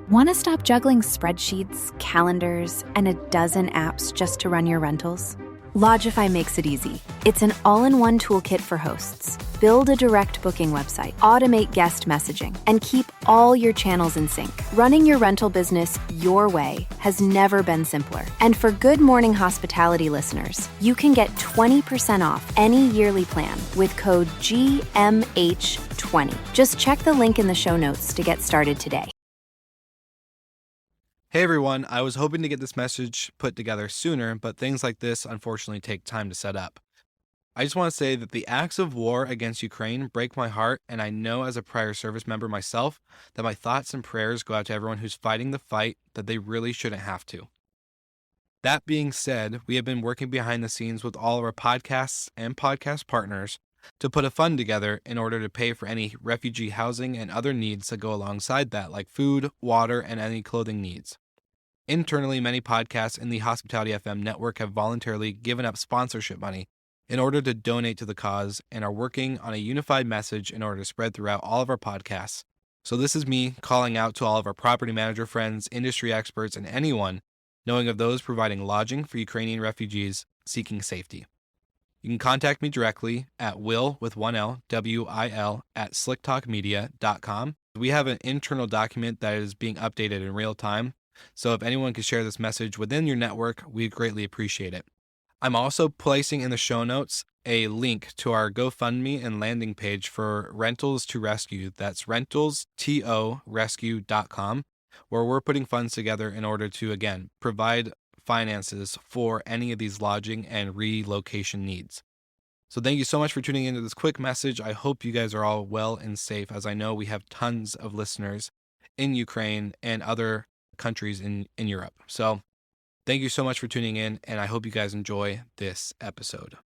Want to stop juggling spreadsheets, calendars, and a dozen apps just to run your rentals? Lodgify makes it easy. It's an all-in-one toolkit for hosts. Build a direct booking website, automate guest messaging, and keep all your channels in sync. Running your rental business your way has never been simpler. And for Good Morning Hospitality listeners, you can get 20% off any yearly plan with code GMH20. Just check the link in the show notes to get started today. Hey everyone, I was hoping to get this message put together sooner, but things like this unfortunately take time to set up. I just want to say that the acts of war against Ukraine break my heart, and I know as a prior service member myself that my thoughts and prayers go out to everyone who's fighting the fight that they really shouldn't have to. That being said, we have been working behind the scenes with all of our podcasts and podcast partners to put a fund together in order to pay for any refugee housing and other needs that go alongside that, like food, water, and any clothing needs. Internally, many podcasts in the Hospitality FM network have voluntarily given up sponsorship money in order to donate to the cause and are working on a unified message in order to spread throughout all of our podcasts. So this is me calling out to all of our property manager friends, industry experts, and anyone knowing of those providing lodging for Ukrainian refugees seeking safety. You can contact me directly at will with one L, WIL at slicktalkmedia.com. We have an internal document that is being updated in real time. So if anyone could share this message within your network, we'd greatly appreciate it. I'm also placing in the show notes a link to our GoFundMe and landing page for Rentals to Rescue. That's rentalstorescue.com, where we're putting funds together in order to, again, provide finances for any of these lodging and relocation needs. So thank you so much for tuning into this quick message. I hope you guys are all well and safe, as I know we have tons of listeners in Ukraine and other countries in Europe. So thank you so much for tuning in, and I hope you guys enjoy this episode.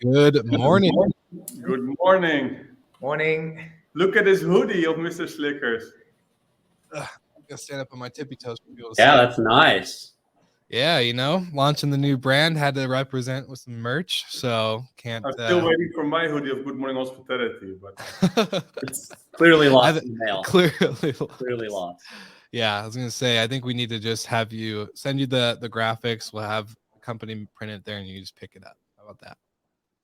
Good morning. Good morning. Morning. Look at this hoodie of Mr. Slickers. I'm gonna stand up on my tippy toes for people to see. Yeah, that's nice. Yeah, you know, launching the new brand, had to represent with some merch, so can't. I'm still waiting for my hoodie of Good Morning Hospitality, but It's clearly lost in the mail. Clearly lost. Yeah, I was gonna say, I think we need to just have you send you the graphics. We'll have the company print it there, and you just pick it up. How about that?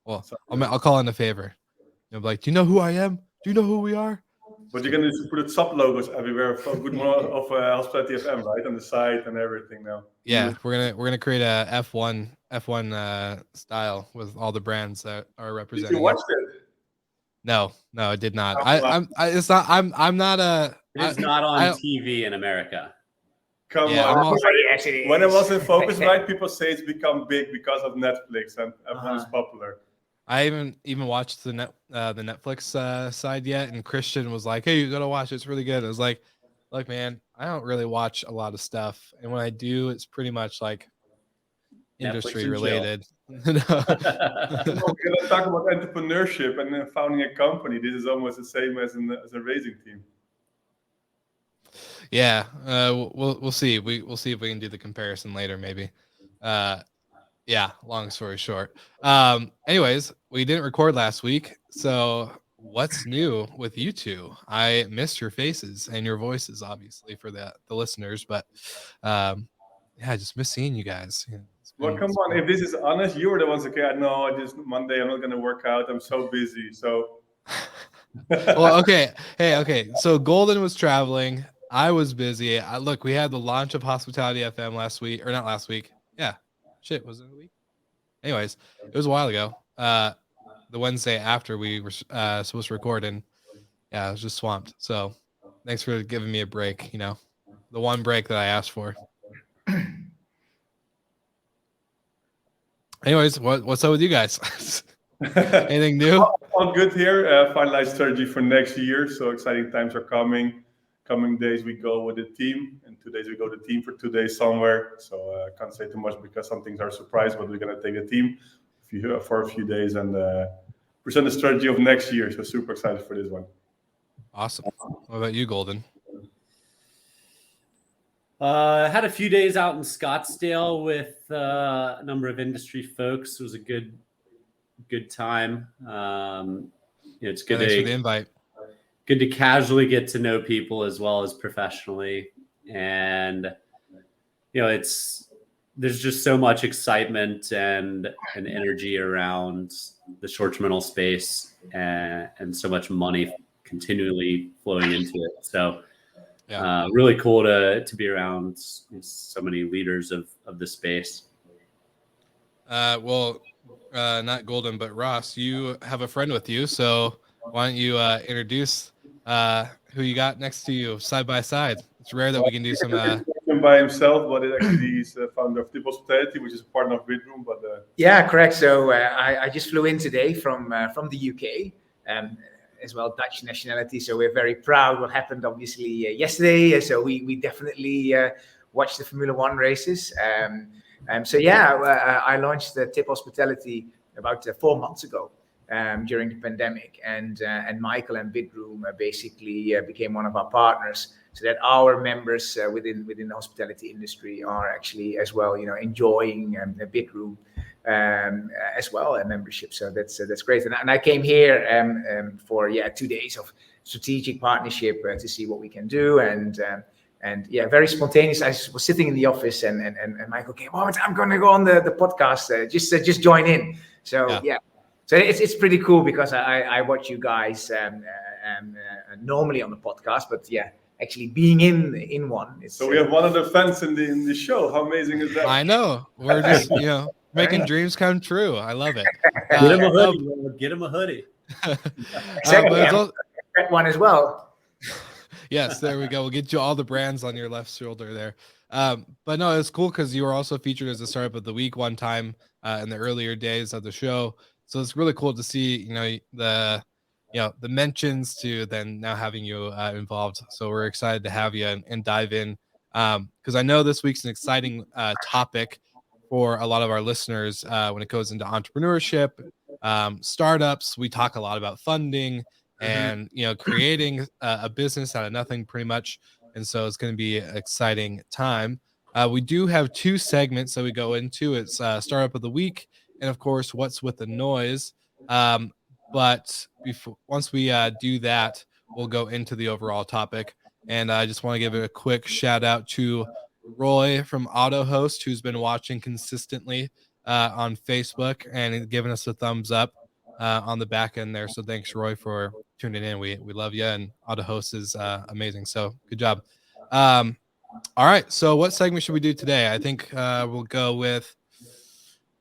Well, I'll call in a favor. You'll be like, do you know who I am? Do you know who we are? But you're gonna put sub logos everywhere for Good Morning of Hospitality FM, right, on the site and everything now. Yeah, we're gonna create a F1 style with all the brands that are represented. Did you watch it? No, I did not. I'm not a. It's not on TV in America. Come on. When it was in Focusrite, people say it's become big because of Netflix and everyone is popular. I haven't even watched the Netflix side yet, and Christian was like, "Hey, you gotta watch it. It's really good." I was like, "Look, man, I don't really watch a lot of stuff, and when I do, it's pretty much like industry related." We're gonna talk about entrepreneurship and then founding a company. This is almost the same as a racing team. Yeah, we'll see. We'll see if we can do the comparison later, maybe. Yeah, long story short. Anyways, we didn't record last week, so what's new with you two? I missed your faces and your voices, obviously, for the listeners, but yeah, I just miss seeing you guys. Well, come on. If this is honest, you were the ones that okay, no, Monday I'm not gonna work out. I'm so busy. So well, okay. Hey, okay. So Golden was traveling. I was busy. Look, we had the launch of Hospitality FM last week, or not last week. Yeah. Shit, was it a week? Anyways, it was a while ago. The Wednesday after we were supposed to record, and yeah, I was just swamped. So thanks for giving me a break, you know, the one break that I asked for. Anyways, what's up with you guys? Anything new? All good here. Finalized strategy for next year. So exciting times are coming. Coming days we go with the team and 2 days we go the team for 2 days somewhere. So I can't say too much because some things are a surprise, but we're going to take the team for a few days and present the strategy of next year. So super excited for this one. Awesome. What about you, Golden? I had a few days out in Scottsdale with a number of industry folks. It was a good time. It's good Thanks for the invite. Good to casually get to know people as well as professionally. And, there's just so much excitement and energy around the short-term rental space and so much money continually flowing into it. So really cool to be around so many leaders of the space. Not Golden, but Ross, you have a friend with you. So why don't you introduce who you got next to you side by side? It's rare that we can do some. By himself, but it actually is the founder of Tip Hospitality, which is a partner of Bidroom. But yeah, correct. So I just flew in today from the UK, as well Dutch nationality. So we're very proud what happened obviously yesterday. So we definitely watched the Formula One races. I launched the Tip Hospitality about 4 months ago. During the pandemic, and Michael and Bidroom basically became one of our partners, so that our members within the hospitality industry are actually as well, enjoying a Bidroom as well, a membership. So that's great. And I came here for 2 days of strategic partnership to see what we can do, and very spontaneous. I was sitting in the office, and Michael came, I'm going to go on the podcast. Just join in. So So it's pretty cool because I watch you guys normally on the podcast, but actually being in one. So we have one of the fans in the show. How amazing is that? I know. We're just making dreams come true. I love it. Get him a hoodie. Get him a hoodie. Exactly. That one as well. Yes, there we go. We'll get you all the brands on your left shoulder there. But no, it's cool because you were also featured as a startup of the week one time in the earlier days of the show. So it's really cool to see, the mentions to then now having you involved. So we're excited to have you and dive in because I know this week's an exciting topic for a lot of our listeners when it goes into entrepreneurship, startups. We talk a lot about funding and, creating a business out of nothing pretty much. And so it's going to be an exciting time. We do have 2 segments that we go into. It's Startup of the Week and, of course, What's with the Noise. But once we do that, we'll go into the overall topic. And I just want to give a quick shout out to Roy from AutoHost, who's been watching consistently on Facebook and giving us a thumbs up on the back end there. So thanks, Roy, for tuning in. We love you, and AutoHost is amazing. So good job. All right. So what segment should we do today? I think we'll go with.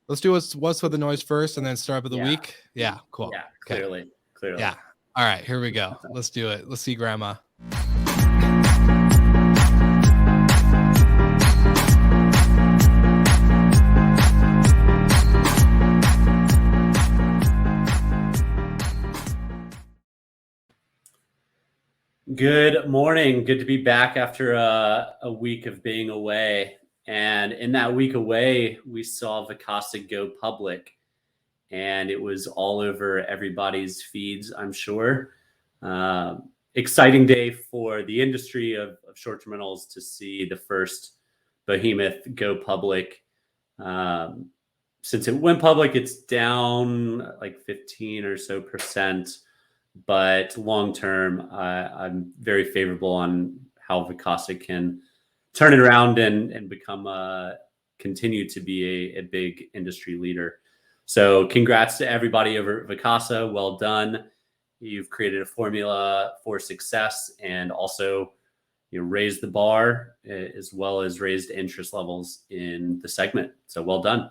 Let's do what's with the noise first, and then start with the week. Yeah, cool. Yeah, clearly. Yeah. All right, here we go. Let's do it. Let's see Grandma. Good morning. Good to be back after a week of being away. And in that week away, we saw Vacasa go public, and it was all over everybody's feeds, I'm sure. Exciting day for the industry of short-term rentals to see the first behemoth go public. Since it went public, it's down like 15 or so percent. But long-term, I'm very favorable on how Vacasa can turn it around and continue to be a big industry leader. So congrats to everybody over at Vacasa. Well done. You've created a formula for success and also raised the bar as well as raised interest levels in the segment. So well done.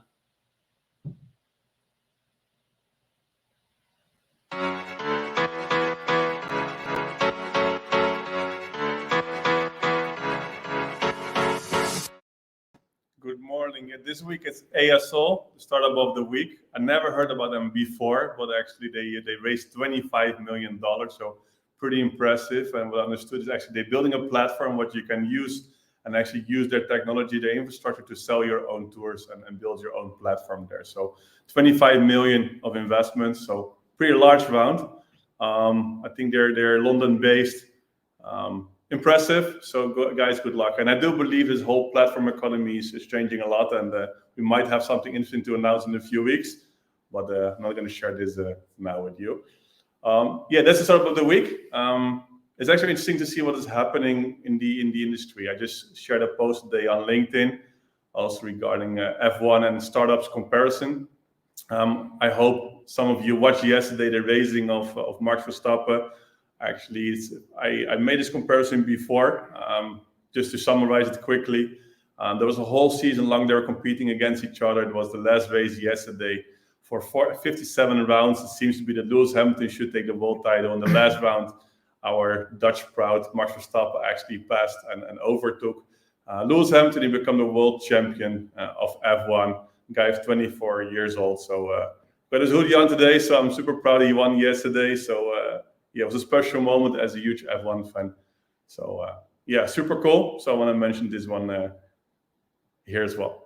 Good morning. This week it's ASL, the startup of the week. I never heard about them before, but actually they raised $25 million, so pretty impressive. And what I understood is actually they're building a platform what you can use and actually use their technology, their infrastructure to sell your own tours and build your own platform there. So 25 million of investments, so pretty large round. I think they're London-based. Impressive. So guys, good luck. And I do believe this whole platform economy is changing a lot, and we might have something interesting to announce in a few weeks, but I'm not going to share this now with you. That's the start of the week. It's actually interesting to see what is happening in the industry. I just shared a post today on LinkedIn, also regarding F1 and startups comparison. I hope some of you watched yesterday the racing of Max Verstappen. Actually, I made this comparison before. Just to summarize it quickly, there was a whole season long they were competing against each other. It was the last race yesterday. For 57 rounds, it seems to be that Lewis Hamilton should take the world title. In the last round, our Dutch proud Max Verstappen actually passed and overtook Lewis Hamilton. He became the world champion of F1. Guy is 24 years old. So got his hoodie on today, so I'm super proud he won yesterday. So it was a special moment as a huge F1 fan. So super cool. So I want to mention this one here as well.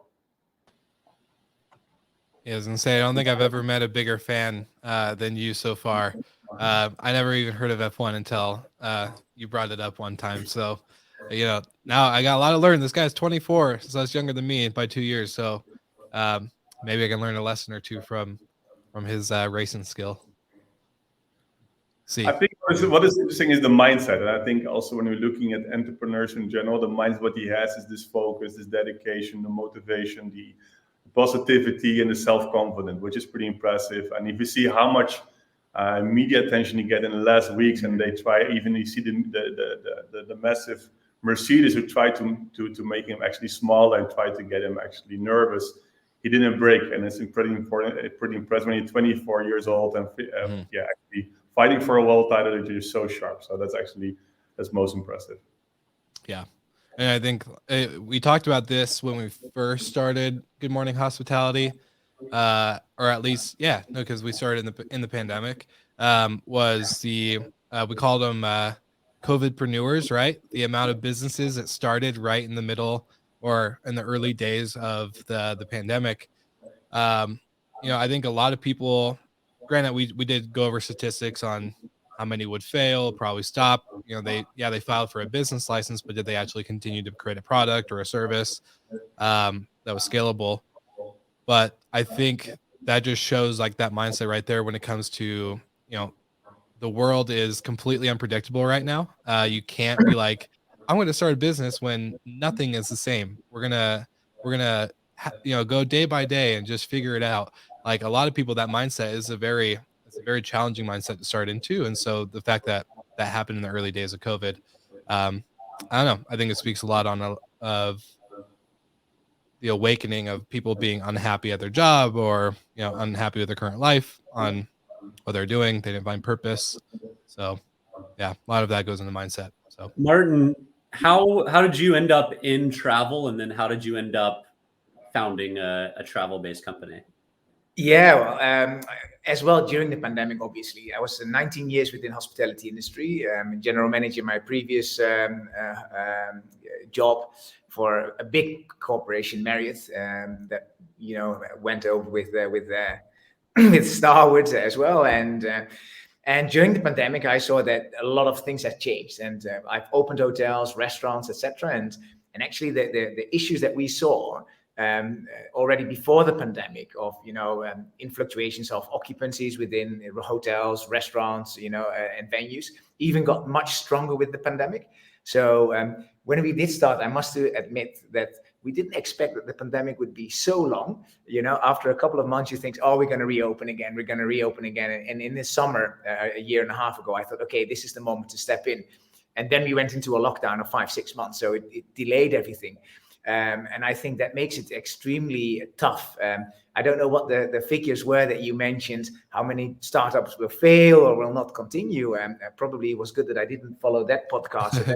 Yeah, I was gonna say, I don't think I've ever met a bigger fan than you so far. I never even heard of F1 until you brought it up one time. So, now I got a lot to learn. This guy's 24, so that's younger than me by 2 years. So maybe I can learn a lesson or two from his racing skill. I think what is interesting is the mindset. And I think also when we're looking at entrepreneurs in general, the mindset what he has is this focus, this dedication, the motivation, the positivity, and the self-confidence, which is pretty impressive. And if you see how much media attention he get in the last weeks, and they try, even you see the massive Mercedes who tried to make him actually smaller and try to get him actually nervous. He didn't break, and it's pretty impressive when you're 24 years old and actually fighting for a world title that you're so sharp. So that's most impressive. Yeah. And I think we talked about this when we first started Good Morning Hospitality, or at least, because we started in the pandemic. We called them COVIDpreneurs, right? The amount of businesses that started right in the middle or in the early days of the pandemic. I think a lot of people, granted, we did go over statistics on how many would fail, probably stop. They filed for a business license, but did they actually continue to create a product or a service that was scalable? But I think that just shows like that mindset right there when it comes to, the world is completely unpredictable right now. You can't be like, I'm going to start a business when nothing is the same. We're gonna go day by day and just figure it out. Like a lot of people, that mindset is a very challenging mindset to start into. And so the fact that happened in the early days of COVID, I don't know. I think it speaks a lot of the awakening of people being unhappy at their job or, unhappy with their current life, on what they're doing. They didn't find purpose. So a lot of that goes into mindset. So Martin, how did you end up in travel? And then how did you end up founding a travel-based company? As well, during the pandemic, obviously, I was 19 years within hospitality industry, general manager in my previous job for a big corporation, Marriott, that went over with Starwood as well, and during the pandemic, I saw that a lot of things have changed, and I've opened hotels, restaurants, etc. And actually, the issues that we saw already before the pandemic of in fluctuations of occupancies within hotels, restaurants, and venues, even got much stronger with the pandemic. So when we did start, I must admit that we didn't expect that the pandemic would be so long. After a couple of months, you think, we're going to reopen again. And in the summer, a year and a half ago, I thought, okay, this is the moment to step in. And then we went into a lockdown of 5-6 months. So it delayed everything. And I think that makes it extremely tough. I don't know what the figures were that you mentioned, how many startups will fail or will not continue. Probably it was good that I didn't follow that podcast.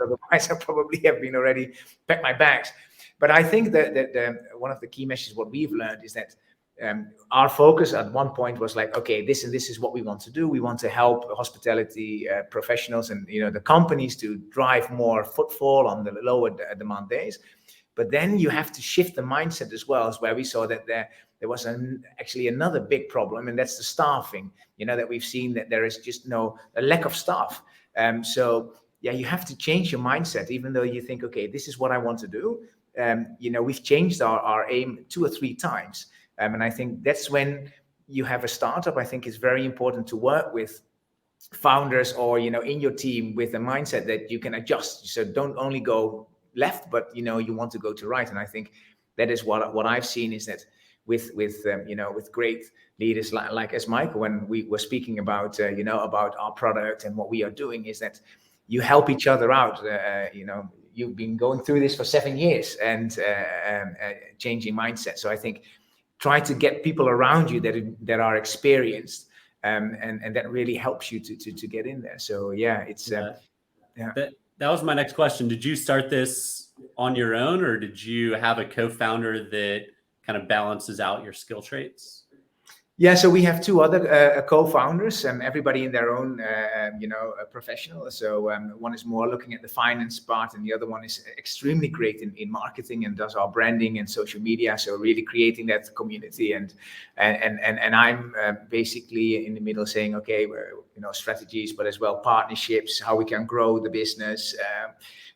Otherwise, I probably have been already packed my bags. But I think that one of the key messages, what we've learned is that our focus at one point was like, okay, this and this is what we want to do. We want to help hospitality professionals and the companies to drive more footfall on the lower demand days. But then you have to shift the mindset as well, as where we saw that there was actually another big problem, and that's the staffing. That we've seen that there is just a lack of staff. So you have to change your mindset, even though you think, okay, this is what I want to do. We've changed our aim 2 or 3 times. And I think that's when you have a startup. I think it's very important to work with founders or, in your team with a mindset that you can adjust. So don't only go left, but, you want to go to right. And I think that is what I've seen is that with great leaders like as Michael, when we were speaking about, about our product and what we are doing, is that you help each other out. You've been going through this for 7 years and changing mindset. So I think try to get people around you that are experienced, and that really helps you to get in there. So it's That was my next question. Did you start this on your own, or did you have a co-founder that kind of balances out your skill traits? Yeah, so we have 2 other co-founders, everybody in their own, professional. So one is more looking at the finance part, and the other one is extremely great in marketing and does our branding and social media. So really creating that community, and I'm basically in the middle saying, okay, strategies, but as well partnerships, how we can grow the business,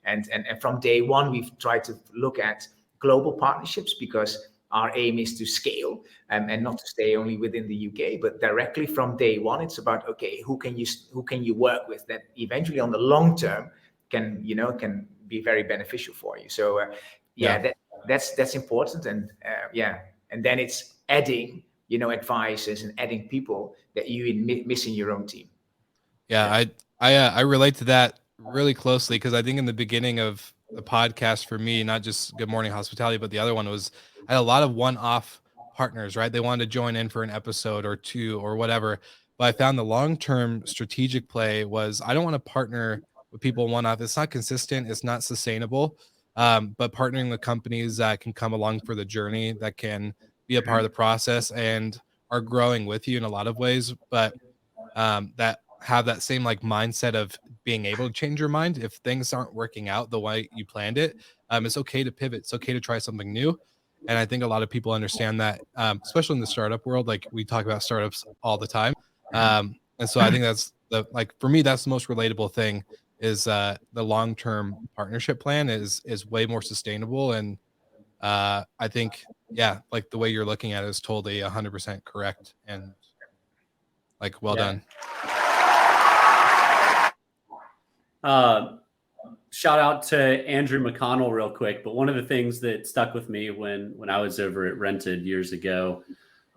and from day one we've tried to look at global partnerships, because our aim is to scale and not to stay only within the UK, but directly from day one, it's about, okay, who can you work with that eventually on the long term can be very beneficial for you. So that's important. And and then it's adding, advisors and adding people that you miss in your own team. Yeah, I relate to that really closely, because I think in the beginning of the podcast for me, not just Good Morning Hospitality, but the other one was, I had a lot of one-off partners, right? They wanted to join in for an episode or 2 or whatever. But I found the long-term strategic play was, I don't want to partner with people one-off. It's not consistent. It's not sustainable. But partnering with companies that can come along for the journey, that can be a part of the process and are growing with you in a lot of ways, but that have that same mindset of being able to change your mind if things aren't working out the way you planned it. It's okay to pivot. It's okay to try something new. And I think a lot of people understand that, especially in the startup world. We talk about startups all the time. And so I think that's for me, that's the most relatable thing, is the long-term partnership plan is way more sustainable. And I think, the way you're looking at it is totally 100% correct. And well done. Shout out to Andrew McConnell real quick. But one of the things that stuck with me when I was over at Rented years ago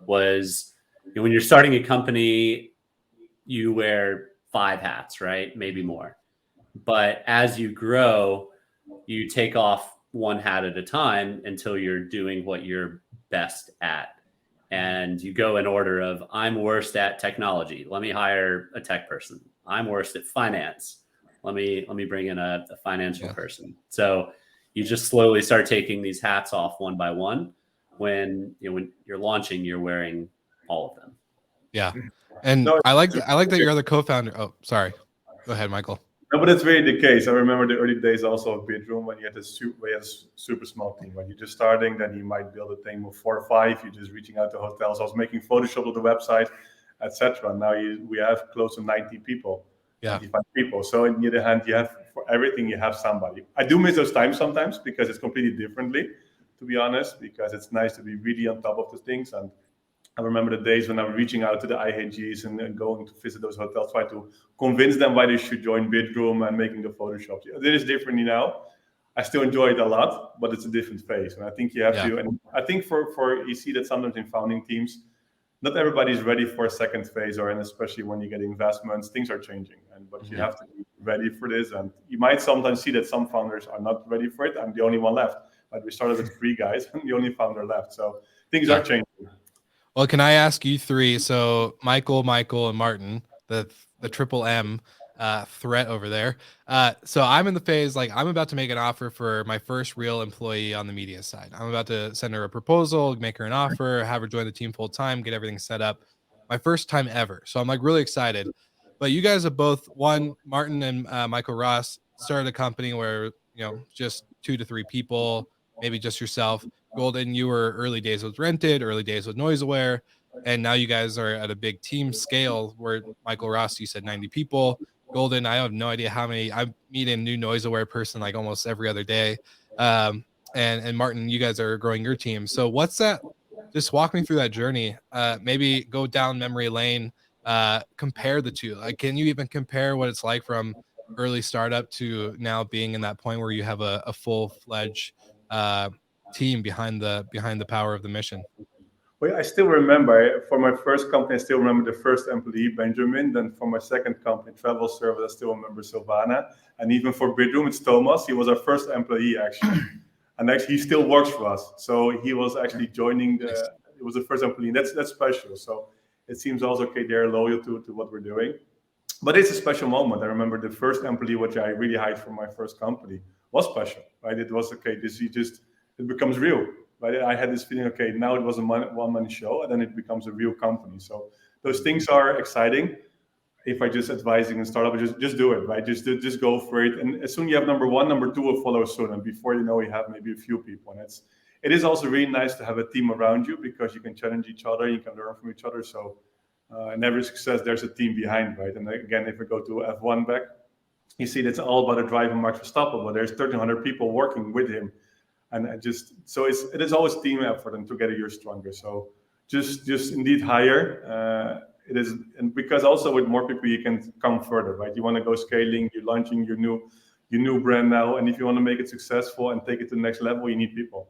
was, when you're starting a company, you wear 5 hats, right? Maybe more. But as you grow, you take off 1 hat at a time until you're doing what you're best at. And you go in order of, I'm worst at technology. Let me hire a tech person. I'm worst at finance. Let me bring in a financial person. So you just slowly start taking these hats off one by one. When you're launching, you're wearing all of them. Yeah. And I like that you're the co-founder. Oh, sorry. Go ahead, Michael. No, but it's really the case. I remember the early days also of Bidroom, when you had a super small team. When you're just starting, then you might build a team of 4 or 5. You're just reaching out to hotels. I was making Photoshop of the website, etc. Now we have close to 90 people. 95 people. So on the other hand, you have, for everything, you have somebody. I do miss those times sometimes, because it's completely differently, to be honest, because it's nice to be really on top of the things. And I remember the days when I was reaching out to the IHGs and going to visit those hotels, try to convince them why they should join Bidroom and making the Photoshop. It is different now. I still enjoy it a lot, but it's a different phase. And I think you have to, and I think for you see that sometimes in founding teams, not everybody's ready for a second phase, and especially when you get investments, things are changing. But you have to be ready for this. And you might sometimes see that some founders are not ready for it. I'm the only one left. But we started with 3 guys. I'm the only founder left. So things are changing. Well, can I ask you 3? So Michael, and Martin, the triple M. threat over there. So I'm in the phase, like I'm about to make an offer for my first real employee on the media side. I'm about to send her a proposal, make her an offer, have her join the team full time, get everything set up. My first time ever. So I'm like really excited. But you guys have both, one, Martin and Michael Ross, started a company where, just 2 to 3 people, maybe just yourself. Golden, you were early days with Rented, early days with NoiseAware, and now you guys are at a big team scale where Michael Ross, you said 90 people. Golden, I have no idea how many. I meet a new NoiseAware person like almost every other day. And Martin, you guys are growing your team. So what's that? Just walk me through that journey. Maybe go down memory lane. Compare the two. Like, can you even compare what it's like from early startup to now being in that point where you have a full-fledged team behind the power of the mission? Well, I still remember for my first company, I still remember the first employee, Benjamin. Then for my second company, Travel Service, I still remember Silvana. And even for Bidroom, it's Thomas. He was our first employee, actually. And actually, he still works for us. So he was actually joining it was the first employee. That's special. So it seems also, okay, they're loyal to what we're doing. But it's a special moment. I remember the first employee, which I really hired from my first company, was special, right? It was, okay, it becomes real. Right? I had this feeling, okay, now it was a one-man show, and then it becomes a real company. So those things are exciting. If I just advising a startup, just do it, right? Just go for it. And as soon as you have number one, number two will follow soon. And before you know, you have maybe a few people. And it is also really nice to have a team around you because you can challenge each other, you can learn from each other. So in every success, there's a team behind, right? And again, if we go to F1 back, you see that's all about a driver, Max Verstappen, but there's 1,300 people working with him. And it is always team effort, and together you're stronger. So just indeed hire. It is, and because also with more people you can come further, right? You want to go scaling, you're launching your new brand now, and if you want to make it successful and take it to the next level, you need people.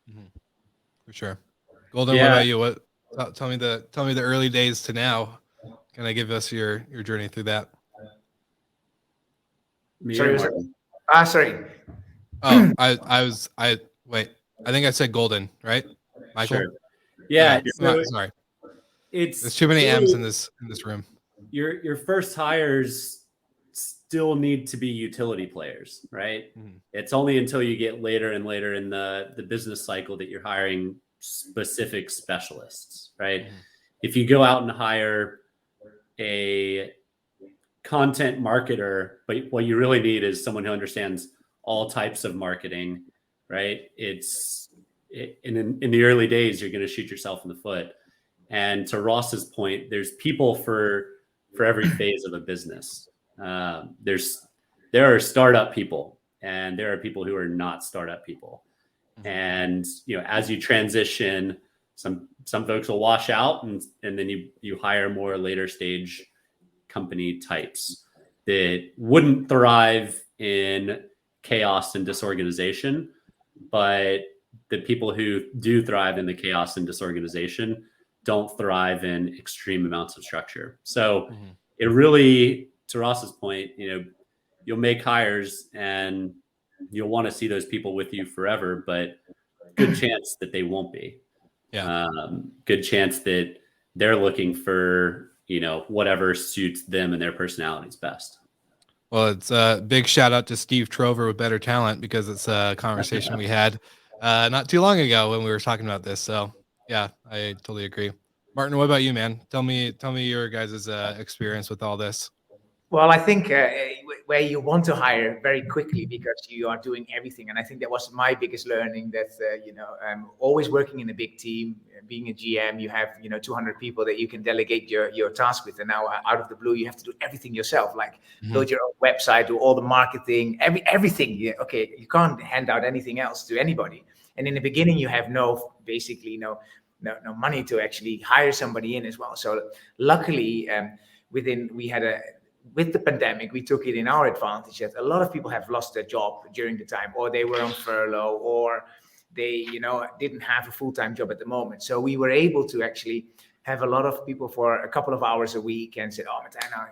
Mm-hmm. For sure. Golden, What about you? Tell me the early days to now. Can I give us your journey through that? Sorry. Oh, wait. I think I said Golden, right, Michael? Sure. Yeah. Sorry. There's too many M's in this room. Your first hires still need to be utility players, right? Mm-hmm. It's only until you get later and later in the business cycle that you're hiring specific specialists, right? Mm-hmm. If you go out and hire a content marketer, but what you really need is someone who understands all types of marketing, right? In the early days, you're going to shoot yourself in the foot. And to Ross's point, there's people for every phase of a business. There are startup people, and there are people who are not startup people. And as you transition, some folks will wash out, and then you hire more later stage company types that wouldn't thrive in chaos and disorganization, but the people who do thrive in the chaos and disorganization don't thrive in extreme amounts of structure. So it really, to Ross's point, you'll make hires and you'll want to see those people with you forever, but good chance that they won't be. Yeah. Good chance that they're looking for, whatever suits them and their personalities best. Well, it's a big shout out to Steve Trover with Better Talent, because it's a conversation we had not too long ago when we were talking about this. So yeah, I totally agree. Martin, what about you, man? Tell me your guys' experience with all this. Well, I think where you want to hire very quickly because you are doing everything. And I think that was my biggest learning, that, always working in a big team, being a GM, you have, 200 people that you can delegate your task with. And now out of the blue, you have to do everything yourself, like build your own website, do all the marketing, everything. Yeah, okay, you can't hand out anything else to anybody. And in the beginning, you have no money to actually hire somebody in as well. So luckily, with the pandemic, we took it in our advantage that a lot of people have lost their job during the time, or they were on furlough, or they, didn't have a full-time job at the moment. So we were able to actually have a lot of people for a couple of hours a week and said, oh, Matana,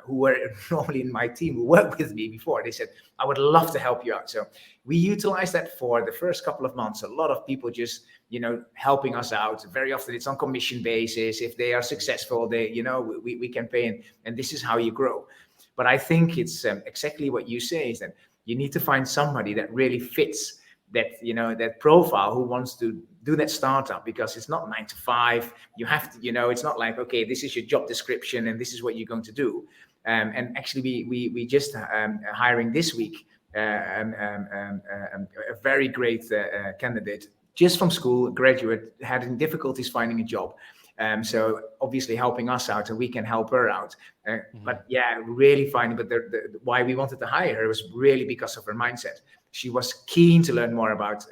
who were normally in my team, who worked with me before, they said, I would love to help you out. So we utilized that for the first couple of months. A lot of people just, helping us out. Very often it's on commission basis. If they are successful, we can pay. And this is how you grow. But I think it's exactly what you say, is that you need to find somebody that really fits that, that profile, who wants to do that startup, because it's not 9 to 5. You have to, it's not like, okay, this is your job description and this is what you're going to do. And actually, we just hiring this week a very great candidate, just from school, graduate, having difficulties finding a job. So obviously helping us out, and we can help her out. But yeah, really finding. But why we wanted to hire her was really because of her mindset. She was keen to learn more about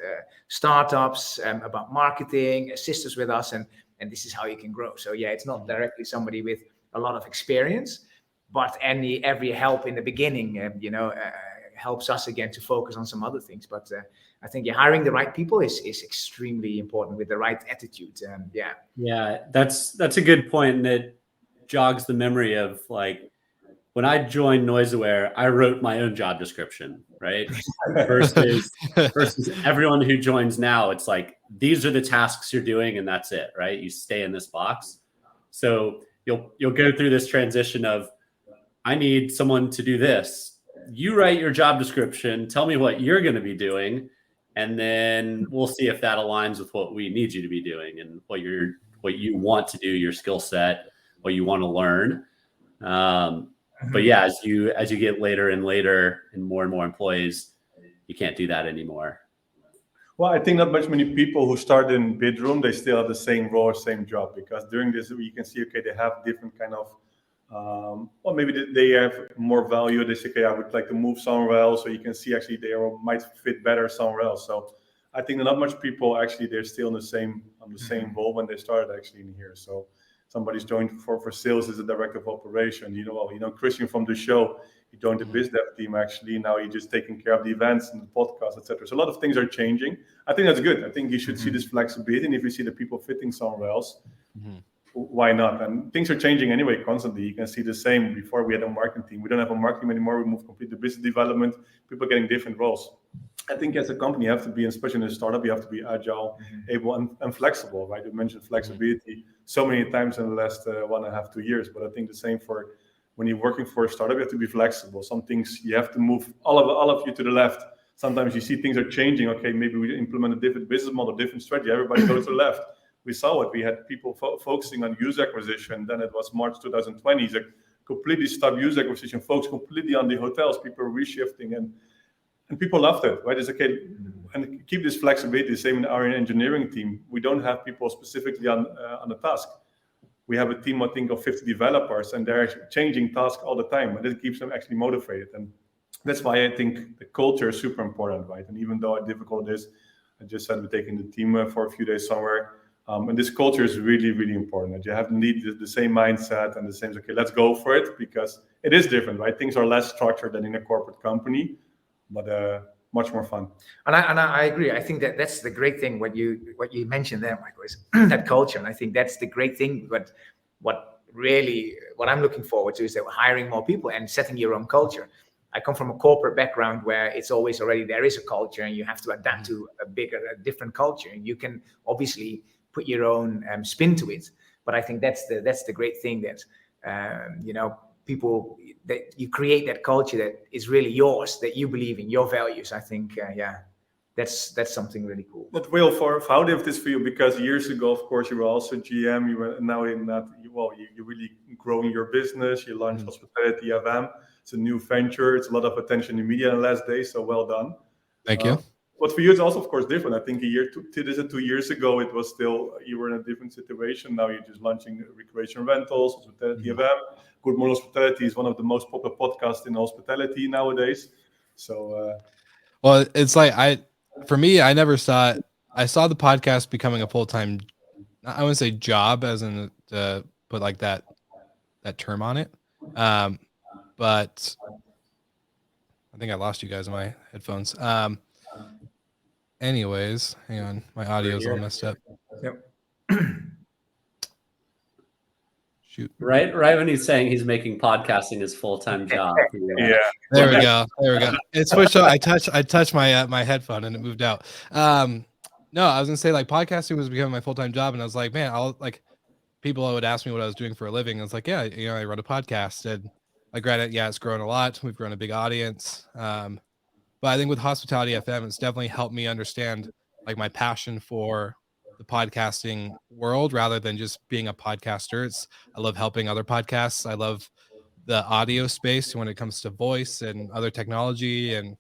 startups, about marketing, assist us with us, and this is how you can grow. So yeah, it's not directly somebody with a lot of experience, but every help in the beginning, helps us again to focus on some other things. But I think hiring the right people is extremely important, with the right attitude. Yeah, that's a good point, and it jogs the memory of, like, when I joined NoiseAware, I wrote my own job description, right? versus everyone who joins now, it's like, these are the tasks you're doing and that's it, right? You stay in this box. So you'll go through this transition of, I need someone to do this. You write your job description, tell me what you're going to be doing, and then we'll see if that aligns with what we need you to be doing and what you want to do, your skill set, what you want to learn. But yeah, as you get later and later and more employees, you can't do that anymore. Well, I think not many people who start in Bidroom, they still have the same role, same job, because during this, you can see, okay, they have different kind of, or maybe they have more value. They say, okay, I would like to move somewhere else. So you can see actually they might fit better somewhere else. So I think not much people actually, they're still on the same role when they started actually in here. So somebody's joined for sales as a director of operation. Christian from the show, he joined the biz dev team actually. Now he's just taking care of the events and the podcast, etc. So a lot of things are changing. I think that's good. I think you should see this flexibility, and if you see the people fitting somewhere else, why not? And things are changing anyway constantly. You can see the same. Before we had a marketing team, we don't have a marketing anymore. We moved completely to business development. People are getting different roles. I think as a company, you have to be, especially in a startup, you have to be agile, able, and flexible, right? You mentioned flexibility so many times in the last 1.5, 2 years, but I think the same for when you're working for a startup, you have to be flexible. Some things you have to move all of you to the left. Sometimes you see things are changing. Okay, maybe we implement a different business model, different strategy. Everybody goes to the left. We saw it. We had people focusing on user acquisition. Then it was March 2020. They completely stopped user acquisition, focused completely on the hotels. People were reshifting, and people loved it, right? It's okay, and keep this flexibility. Same in our engineering team. We don't have people specifically on a task. We have a team, I think, of 50 developers, and they're changing tasks all the time, and it keeps them actually motivated. And that's why I think the culture is super important, right? And even though how difficult it is, I just said we're taking the team for a few days somewhere. And this culture is really, really important. That you have need the same mindset and the same, okay, let's go for it, because it is different, right? Things are less structured than in a corporate company, but much more fun. And I agree. I think that's the great thing, what you mentioned there, Michael, is that culture. And I think that's the great thing. But what I'm looking forward to is that we're hiring more people and setting your own culture. I come from a corporate background where it's always already there is a culture, and you have to adapt to a different culture. And you can obviously put your own spin to it. But I think that's the great thing, that people, that you create that culture that is really yours, that you believe in, your values. I think that's something really cool. But Will, for how did this for you? Because years ago, of course, you were also GM. You were now in that. You're really growing your business. You launched Hospitality FM. It's a new venture. It's a lot of attention in media in the last days. So well done. Thank you. But for you, it's also, of course, different. I think 2 years ago, it was still, you were in a different situation. Now you're just launching Recreation Rentals, Hospitality FM. Good Morning Hospitality is one of the most popular podcasts in hospitality nowadays. So, well, it's like for me, I never saw it. I saw the podcast becoming a full-time, I wouldn't say job, as in to put like that term on it. But I think I lost you guys in my headphones. Anyways, hang on. My audio's all messed up. Yep. Shoot. Right when he's saying he's making podcasting his full-time job. yeah. There we go. It switched up. I touched my headphone and it moved out. No, I was gonna say, like, podcasting was becoming my full-time job, and I was like, man, people would ask me what I was doing for a living. I was like, yeah, I run a podcast, and like Reddit, yeah, it's grown a lot. We've grown a big audience. But I think with Hospitality FM, it's definitely helped me understand like my passion for the podcasting world rather than just being a podcaster. I love helping other podcasts. I love the audio space when it comes to voice and other technology and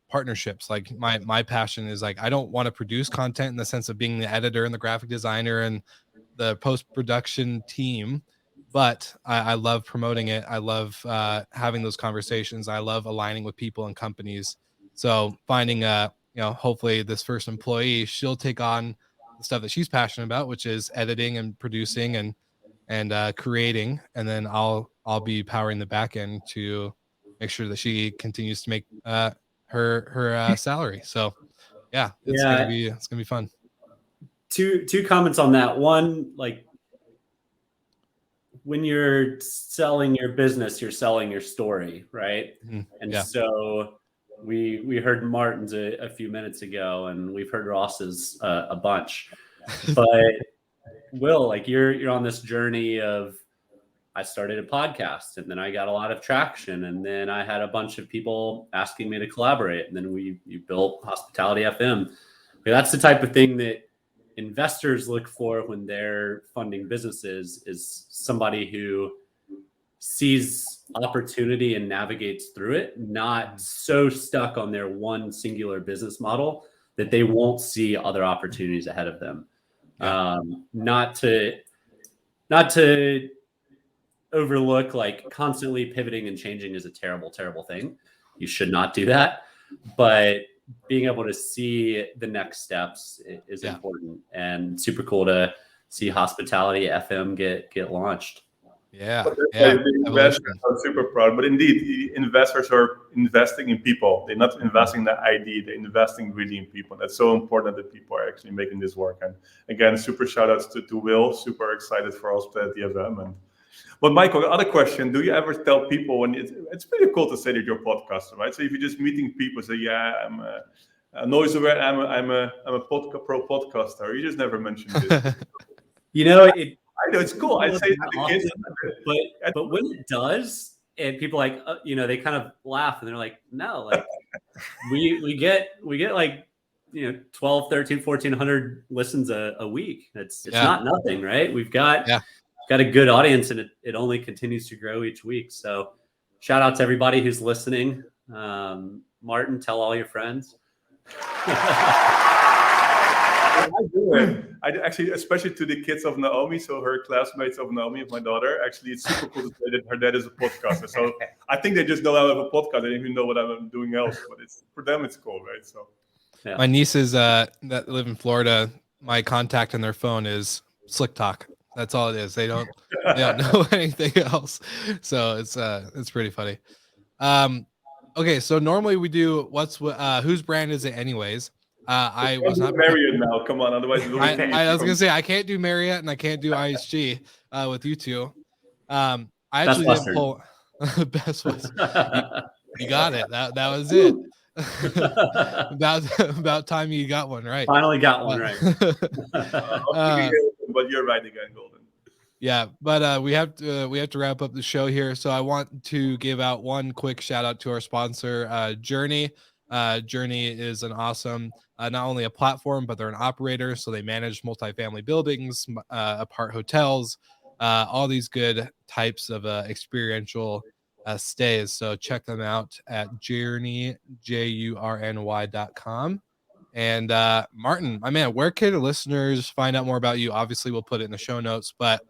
partnerships. Like my passion is like I don't want to produce content in the sense of being the editor and the graphic designer and the post-production team, but I love promoting it. I love having those conversations. I love aligning with people and companies. So finding hopefully this first employee, she'll take on the stuff that she's passionate about, which is editing and producing and creating, and then I'll be powering the back end to make sure that she continues to make her salary. So yeah, it's gonna be fun. Two comments on that. One, like when you're selling your business, you're selling your story, right? Mm-hmm. And so we heard Martin's a few minutes ago, and we've heard Ross's a bunch. But Will, like you're on this journey of, I started a podcast and then I got a lot of traction, and then I had a bunch of people asking me to collaborate, and then you built Hospitality FM. That's the type of thing that investors look for when they're funding businesses, is somebody who sees opportunity and navigates through it, not so stuck on their one singular business model that they won't see other opportunities ahead of them. Not to overlook, like constantly pivoting and changing is a terrible, terrible thing. You should not do that. But being able to see the next steps is important, and super cool to see Hospitality FM get launched. Investors are super proud, but indeed, investors are investing in people. They're not investing in the ID, they're investing really in people. That's so important that people are actually making this work. And again, super shout outs to Will, super excited for Hospitality FM. But Michael, the other question, do you ever tell people when it's pretty cool to say that you're a podcaster, right? So if you're just meeting people, say, yeah, I'm a noise aware, I'm a pro podcaster. You just never mentioned this. I know it's cool. I say it to the kids, but when it does, and people like they kind of laugh and they're like, no, like we get like 12, 13, 1,400 listens a week. It's not nothing, right? We've got a good audience, and it only continues to grow each week. So shout out to everybody who's listening. Martin, tell all your friends. I do it. I actually, especially to the kids of Naomi, so her classmates of Naomi, of my daughter. Actually, it's super cool to say that her dad is a podcaster. So I think they just know I have a podcast. They don't even know what I'm doing else, but for them it's cool, right? So my nieces that live in Florida, my contact on their phone is Slick Talk. That's all it is. They don't know anything else. So it's pretty funny. Okay, so normally we do whose brand is it anyways? I was not Marriott now. Come on, otherwise I was gonna say I can't do Marriott and I can't do IHG with you two. I actually didn't pull Best Western. You got it. That was it. about time you got one right. Finally got one right. But you're right again, Golden. Yeah, but we have to wrap up the show here. So I want to give out one quick shout out to our sponsor, Journey. Journey is an awesome, not only a platform, but they're an operator. So they manage multifamily buildings, apart hotels, all these good types of experiential stays. So check them out at Journey, JURNY.com. And Martin, my man, where can listeners find out more about you? Obviously, we'll put it in the show notes, but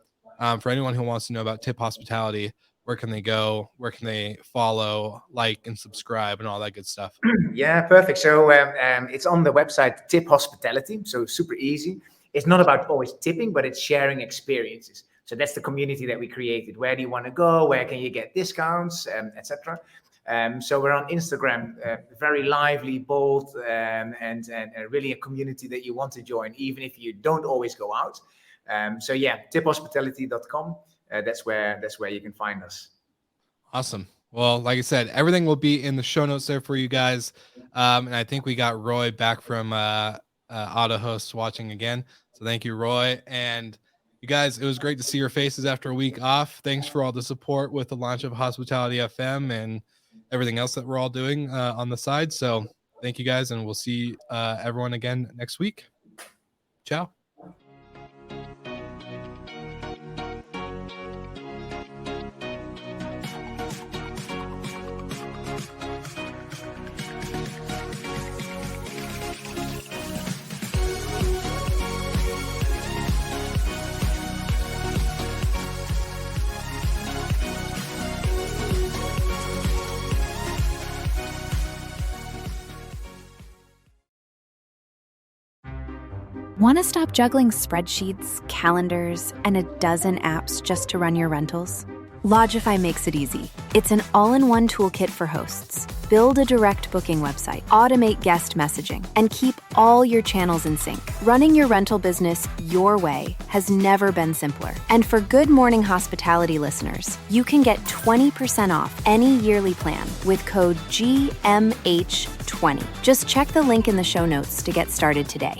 for anyone who wants to know about Tip Hospitality, where can they go? Where can they follow, like, and subscribe and all that good stuff? Yeah, perfect. So it's on the website Tip Hospitality. So super easy. It's not about always tipping, but it's sharing experiences. So that's the community that we created. Where do you want to go? Where can you get discounts, etc. So we're on Instagram, very lively, bold, and really a community that you want to join, even if you don't always go out. So yeah, tiphospitality.com. That's where you can find us. Awesome. Well, like I said, everything will be in the show notes there for you guys. And I think we got Roy back from AutoHost watching again. So thank you, Roy. And You guys, it was great to see your faces after a week off. Thanks for all the support with the launch of Hospitality FM and everything else that we're all doing on the side. So thank you guys, and we'll see everyone again next week. Ciao. Want to stop juggling spreadsheets, calendars, and a dozen apps just to run your rentals? Logify makes it easy. It's an all-in-one toolkit for hosts. Build a direct booking website, automate guest messaging, and keep all your channels in sync. Running your rental business your way has never been simpler. And for Good Morning Hospitality listeners, you can get 20% off any yearly plan with code GMH20. Just check the link in the show notes to get started today.